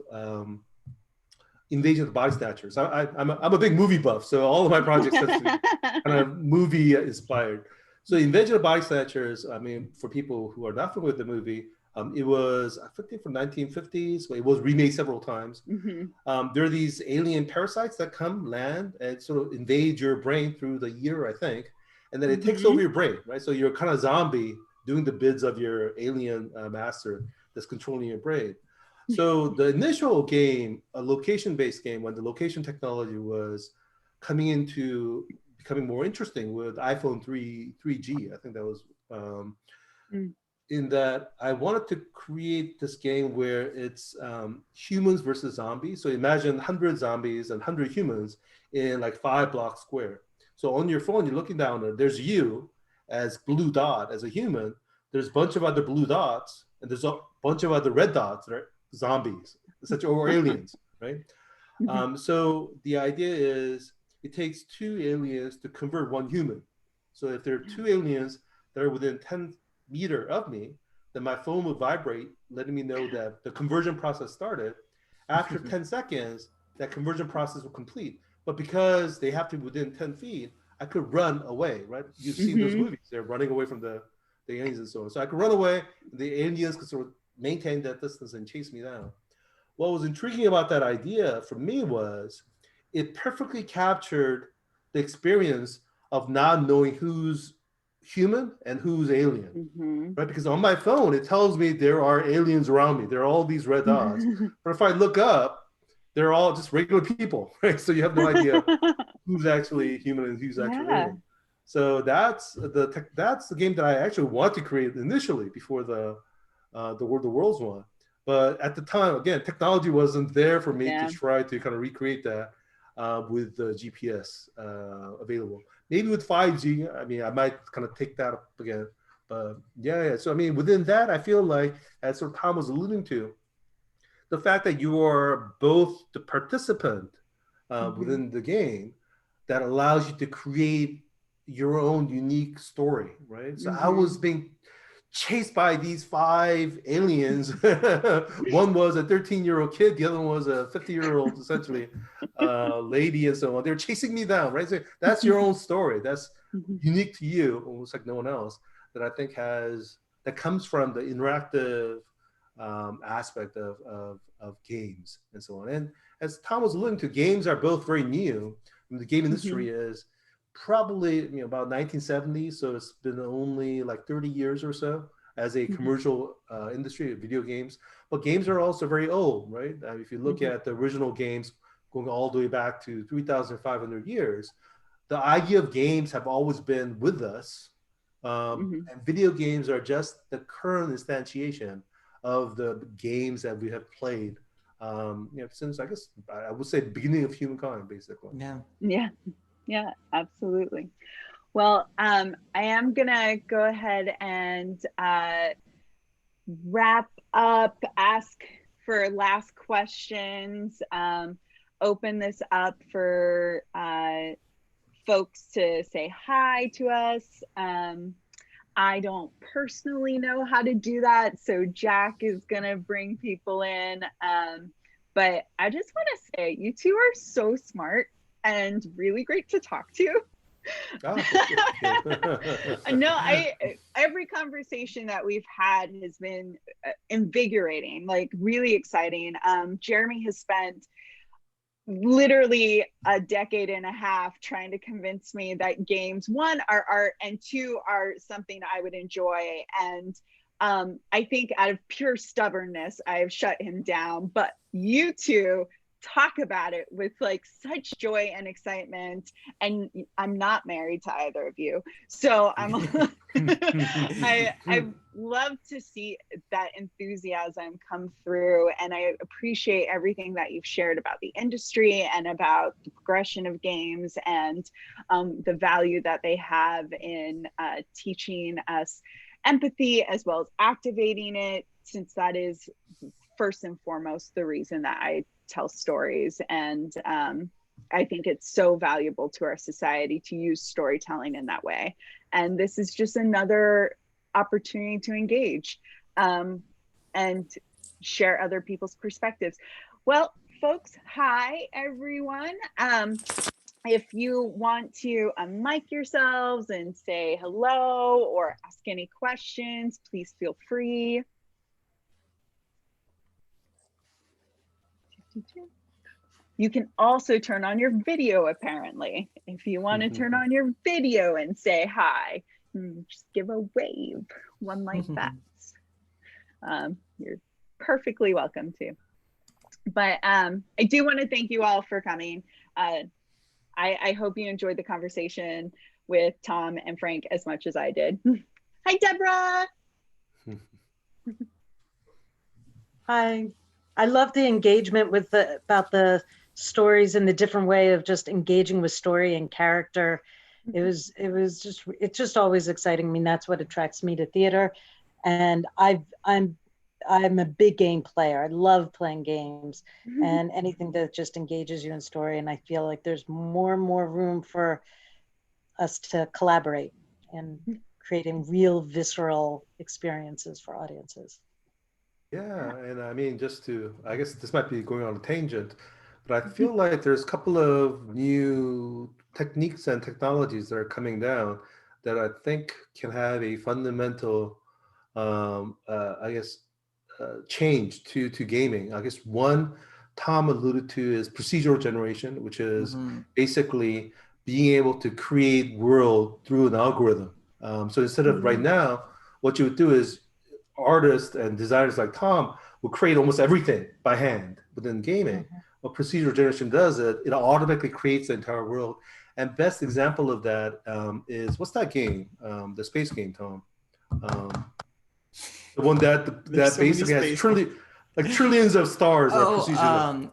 Invasion of the Body Snatchers. I'm a big movie buff, so all of my projects are kind of movie inspired. So Invasion of the Body Snatchers, I mean, for people who are not familiar with the movie, It was, I think, from 1950s, but it was remade several times. There are these alien parasites that come, land, and sort of invade your brain through the ear, I think, and then it takes over your brain, right? So you're kind of zombie doing the bids of your alien master that's controlling your brain. So the initial game, a location-based game, when the location technology was coming into becoming more interesting with iPhone 3G, I think that was in that I wanted to create this game where it's humans versus zombies. So imagine 100 zombies and 100 humans in like 5 blocks square. So on your phone, you're looking down there, there's you as blue dot as a human. There's a bunch of other blue dots, and there's a bunch of other red dots that are zombies, such or aliens, right? So the idea is it takes 2 aliens to convert 1 human. So if there are 2 aliens that are within 10 meter of me, then my phone would vibrate, letting me know that the conversion process started. After 10 seconds, that conversion process will complete. But because they have to be within 10 feet, I could run away, right? You've seen those movies. They're running away from the aliens and so on. So I could run away, and the aliens could sort of maintain that distance and chase me down. What was intriguing about that idea for me was it perfectly captured the experience of not knowing who's human and who's alien, right? Because on my phone, it tells me there are aliens around me. There are all these red dots. But if I look up, they're all just regular people, right? So you have no idea who's actually human and who's actually alien. So that's the game that I actually want to create initially before the World's one. But at the time, again, technology wasn't there for me to try to kind of recreate that with the GPS available. Maybe with 5G, I mean, I might kind of take that up again. But yeah. So I mean, within that, I feel like, as sort of Tom was alluding to, the fact that you are both the participant within the game, that allows you to create your own unique story, right? So I was being chased by these 5 aliens. One was a 13-year-old kid, the other one was a 50-year-old, essentially, lady and so on. They're chasing me down, right? So that's your own story. That's unique to you, almost like no one else, that I think that comes from the interactive aspect of games and so on. And as Tom was alluding to, games are both very new. I mean, the game industry is probably about 1970, so it's been only like 30 years or so as a commercial industry of video games. But games are also very old, right? If you look at the original games going all the way back to 3,500 years, the idea of games have always been with us. And video games are just the current instantiation of the games that we have played since, I guess, I would say, the beginning of humankind, basically. Yeah, absolutely. Well, I am gonna go ahead and wrap up, ask for last questions, open this up for folks to say hi to us. I don't personally know how to do that, so Jack is gonna bring people in. But I just want to say, you two are so smart and really great to talk to. No, every conversation that we've had has been invigorating, like really exciting. Jeremy has spent literally a decade and a half trying to convince me that games, 1, are art, and 2, are something I would enjoy. And I think out of pure stubbornness, I've shut him down. But you two talk about it with like such joy and excitement, and I'm not married to either of you, so I love to see that enthusiasm come through, and I appreciate everything that you've shared about the industry and about the progression of games, and the value that they have in teaching us empathy as well as activating it, since that is first and foremost the reason that I tell stories. And I think it's so valuable to our society to use storytelling in that way. And this is just another opportunity to engage and share other people's perspectives. Well, folks, hi everyone. If you want to unmic yourselves and say hello or ask any questions, please feel free. You can also turn on your video, apparently. If you want to turn on your video and say hi, just give a wave, one like that. You're perfectly welcome to. But I do want to thank you all for coming. I hope you enjoyed the conversation with Tom and Frank as much as I did. Hi, Deborah. Hi. I love the engagement with about the stories and the different way of just engaging with story and character. It's just always exciting. I mean, that's what attracts me to theater. And I'm a big game player. I love playing games and anything that just engages you in story. And I feel like there's more and more room for us to collaborate and creating real visceral experiences for audiences. Yeah, and I mean, I guess this might be going on a tangent, but I feel like there's a couple of new techniques and technologies that are coming down that I think can have a fundamental, change to gaming. I guess one Tom alluded to is procedural generation, which is basically being able to create world through an algorithm. So instead of right now, what you would do is artists and designers like Tom will create almost everything by hand within gaming. What procedural generation does, it automatically creates the entire world. And best example of that is, what's that game? The space game, Tom. The one that basically has trillions of stars.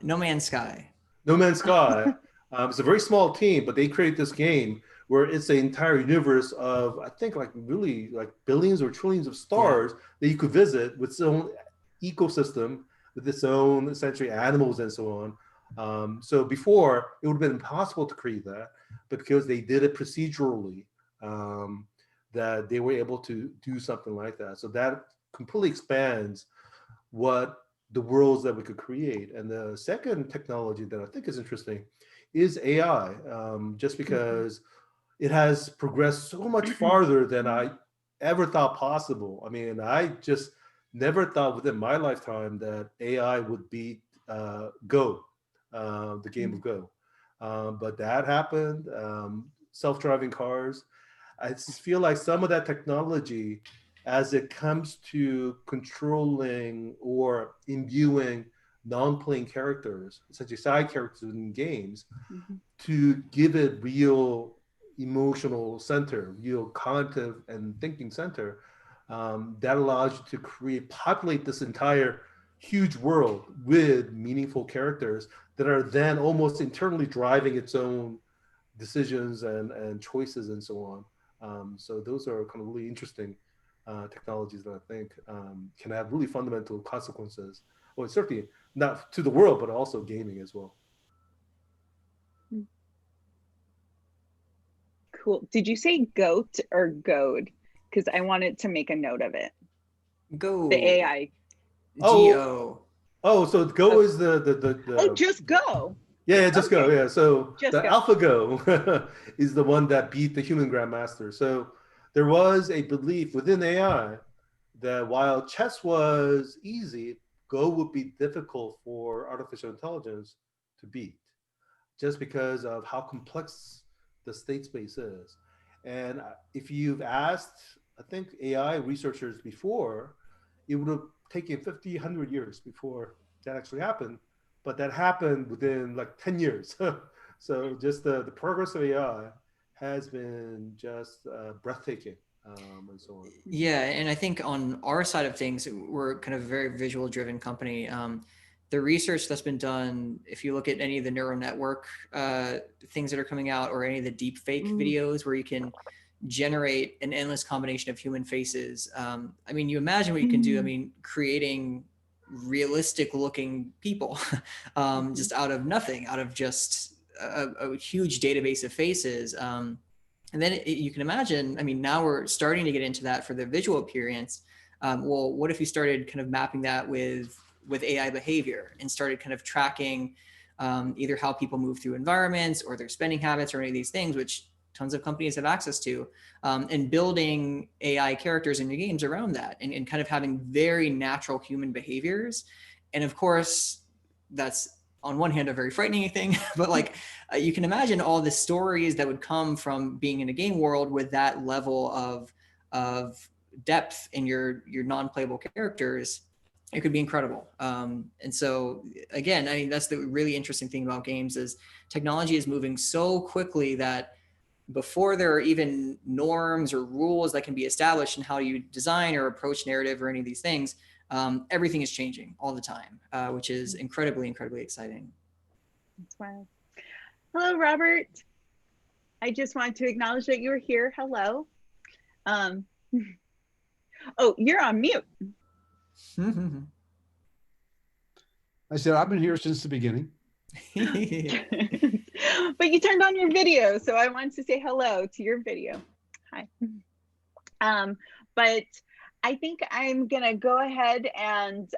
No Man's Sky. No Man's Sky. It's a very small team, but they create this game where it's an entire universe of, I think, really billions or trillions of stars that you could visit with its own ecosystem, with its own essentially animals and so on. So before, it would have been impossible to create that, but because they did it procedurally, that they were able to do something like that. So that completely expands what the worlds that we could create. And the second technology that I think is interesting is AI, just because it has progressed so much farther than I ever thought possible. I mean, I just never thought within my lifetime that AI would beat Go, the game of Go. But that happened. Self-driving cars. I just feel like some of that technology, as it comes to controlling or imbuing non-playing characters, essentially side characters in games, to give it real emotional center, real cognitive and thinking center, that allows you to populate this entire huge world with meaningful characters that are then almost internally driving its own decisions and choices and so on. So those are kind of really interesting technologies that I think can have really fundamental consequences. Well, certainly not to the world, but also gaming as well. Cool. Did you say goat or goad? Because I wanted to make a note of it. Go. The AI. Go. Oh, so Go is the Oh, just Go. Yeah, just Go. Yeah, so just the Go. AlphaGo is the one that beat the human grandmaster. So there was a belief within AI that while chess was easy, Go would be difficult for artificial intelligence to beat, just because of how complex the state space is. And if you've asked, I think, AI researchers before, it would have taken 50, 100 years before that actually happened. But that happened within 10 years. So just the progress of AI has been just breathtaking, and so on. Yeah, and I think on our side of things, we're kind of a very visual driven company. The research that's been done, if you look at any of the neural network things that are coming out, or any of the deep fake videos where you can generate an endless combination of human faces. I mean, you imagine what you can do. I mean, creating realistic looking people just out of nothing, out of just a huge database of faces. And then you can imagine, I mean, now we're starting to get into that for the visual appearance. Well, what if you started kind of mapping that with AI behavior and started kind of tracking either how people move through environments or their spending habits or any of these things, which tons of companies have access to, and building AI characters in your games around that, and kind of having very natural human behaviors. And of course, that's on one hand a very frightening thing, but like you can imagine all the stories that would come from being in a game world with that level of depth in your non-playable characters. It could be incredible. And so again, I mean, that's the really interesting thing about games is technology is moving so quickly that before there are even norms or rules that can be established in how you design or approach narrative or any of these things, everything is changing all the time, which is incredibly, incredibly exciting. That's wild. Hello, Robert. I just wanted to acknowledge that you were here. Hello. Oh, you're on mute. I said, I've been here since the beginning. But you turned on your video, so I wanted to say hello to your video. Hi. But I think I'm gonna go ahead and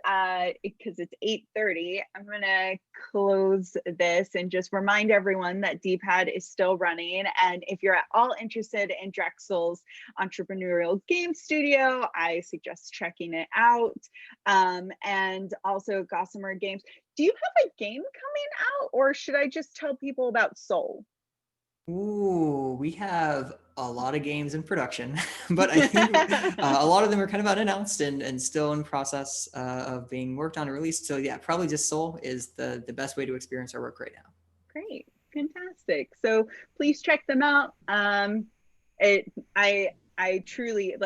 because it's 8:30, I'm gonna close this and just remind everyone that DPAD is still running. And if you're at all interested in Drexel's Entrepreneurial Game Studio, I suggest checking it out. And also Gossamer Games. Do you have a game coming out, or should I just tell people about Soul? Ooh, we have a lot of games in production, but I think a lot of them are kind of unannounced and still in process of being worked on and released. So yeah, probably just Soul is the best way to experience our work right now. Great, fantastic. So please check them out. I truly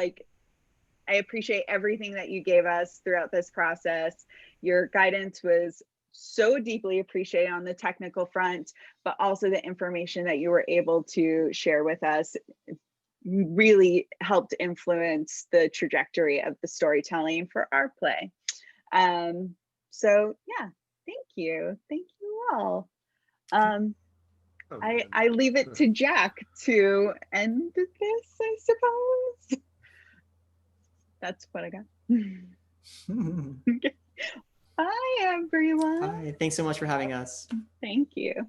I appreciate everything that you gave us throughout this process. Your guidance was so deeply appreciated on the technical front, but also the information that you were able to share with us really helped influence the trajectory of the storytelling for our play. So yeah, thank you all. I leave it to Jack to end this, I suppose. That's what I got. Okay. Bye, everyone. Bye. Thanks so much for having us. Thank you.